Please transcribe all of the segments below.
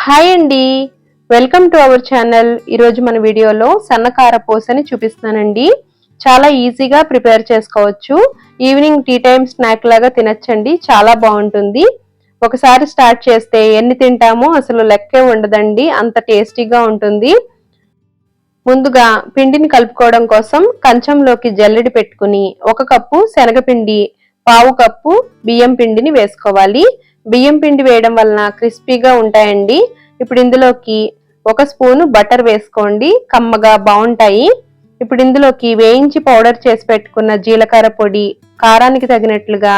Hi అండి, welcome to our channel. ఈరోజు మన వీడియోలో సన్నకార పూసని చూపిస్తానండి. చాలా ఈజీగా ప్రిపేర్ చేసుకోవచ్చు. ఈవినింగ్ టీ టైం స్నాక్ లాగా తినచ్చండి. చాలా బాగుంటుంది. ఒకసారి స్టార్ట్ చేస్తే ఎన్ని తింటామో అసలు లెక్కే ఉండదండి, అంత టేస్టీగా ఉంటుంది. ముందుగా పిండిని కలుపుకోవడం కోసం కంచంలోకి జల్లెడి పెట్టుకుని 1 కప్పు శనగపిండి, 1/2 కప్పు బియ్యం పిండిని వేసుకోవాలి. బియ్యం పిండి వేయడం వలన క్రిస్పీగా ఉంటాయండి. ఇప్పుడు ఇందులోకి 1 స్పూను బటర్ వేసుకోండి, కమ్మగా బాగుంటాయి. ఇప్పుడు ఇందులోకి వేయించి పౌడర్ చేసి పెట్టుకున్న జీలకర్ర పొడి, కారానికి తగినట్లుగా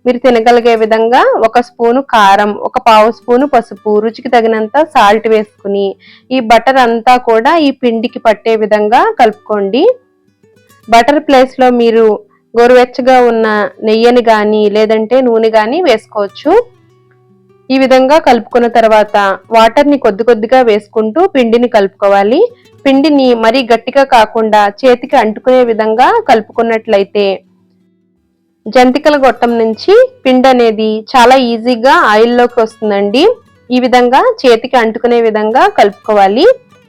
మీరు తినగలిగే విధంగా 1 స్పూను కారం, 1/4 స్పూను పసుపు, రుచికి తగినంత సాల్ట్ వేసుకుని ఈ బటర్ అంతా కూడా ఈ పిండికి పట్టే విధంగా కలుపుకోండి. బటర్ ప్లేస్ లో మీరు గోరువెచ్చగా ఉన్న నెయ్యిని గాని లేదంటే నూనె గాని వేసుకోవచ్చు. ఈ విధంగా కలుపుకున్న తర్వాత వాటర్ని కొద్ది కొద్దిగా వేసుకుంటూ పిండిని కలుపుకోవాలి. పిండిని మరీ గట్టిగా కాకుండా చేతికి అంటుకునే విధంగా కలుపుకున్నట్లయితే జంతికల గొట్టం నుంచి పిండి అనేది చాలా ఈజీగా ఆయిల్లోకి వస్తుందండి. ఈ విధంగా చేతికి అంటుకునే విధంగా కలుపుకోవాలి.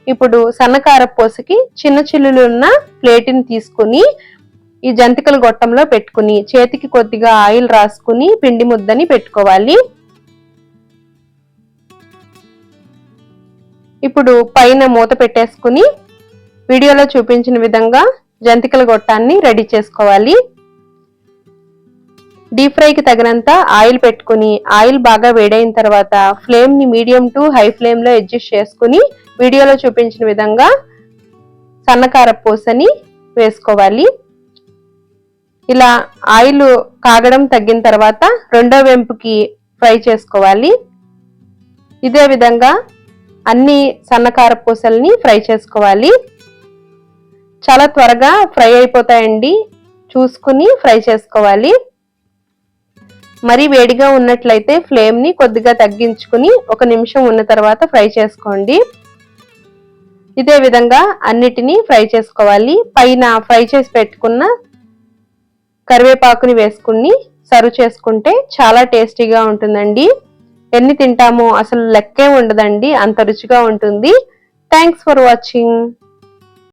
ఇప్పుడు సన్నకార పూసకి చిన్న చిల్లులు ఉన్న ప్లేట్ని తీసుకుని ఈ జంతికల గొట్టంలో పెట్టుకుని చేతికి కొద్దిగా ఆయిల్ రాసుకుని పిండి ముద్దని పెట్టుకోవాలి. ఇప్పుడు పైన మూత పెట్టేసుకుని వీడియోలో చూపించిన విధంగా జంతికల గొట్టాన్ని రెడీ చేసుకోవాలి. డీప్ ఫ్రైకి తగినంత ఆయిల్ పెట్టుకుని ఆయిల్ బాగా వేడైన తర్వాత ఫ్లేమ్ ని మీడియం టు హై ఫ్లేమ్ లో అడ్జస్ట్ చేసుకుని వీడియోలో చూపించిన విధంగా సన్నకార పూసని వేసుకోవాలి. ఇలా ఆయిల్ కాగడం తగ్గిన తర్వాత రెండో వెంపుకి ఫ్రై చేసుకోవాలి. ఇదే విధంగా అన్ని సన్నకార పూసల్ని ఫ్రై చేసుకోవాలి. చాలా త్వరగా ఫ్రై అయిపోతాయండి, చూసుకుని ఫ్రై చేసుకోవాలి. మరీ వేడిగా ఉన్నట్లయితే ఫ్లేమ్ ని కొద్దిగా తగ్గించుకుని 1 నిమిషం ఉన్న తర్వాత ఫ్రై చేసుకోండి. ఇదే విధంగా అన్నిటినీ ఫ్రై చేసుకోవాలి. పైన ఫ్రై చేసి పెట్టుకున్న కరివేపాకుని వేసుకుని సర్వ్ చేసుకుంటే చాలా టేస్టీగా ఉంటుందండి. ఎన్ని తింటామో అసలు లెక్కే ఉండదండి, అంత రుచిగా ఉంటుంది. Thanks for watching.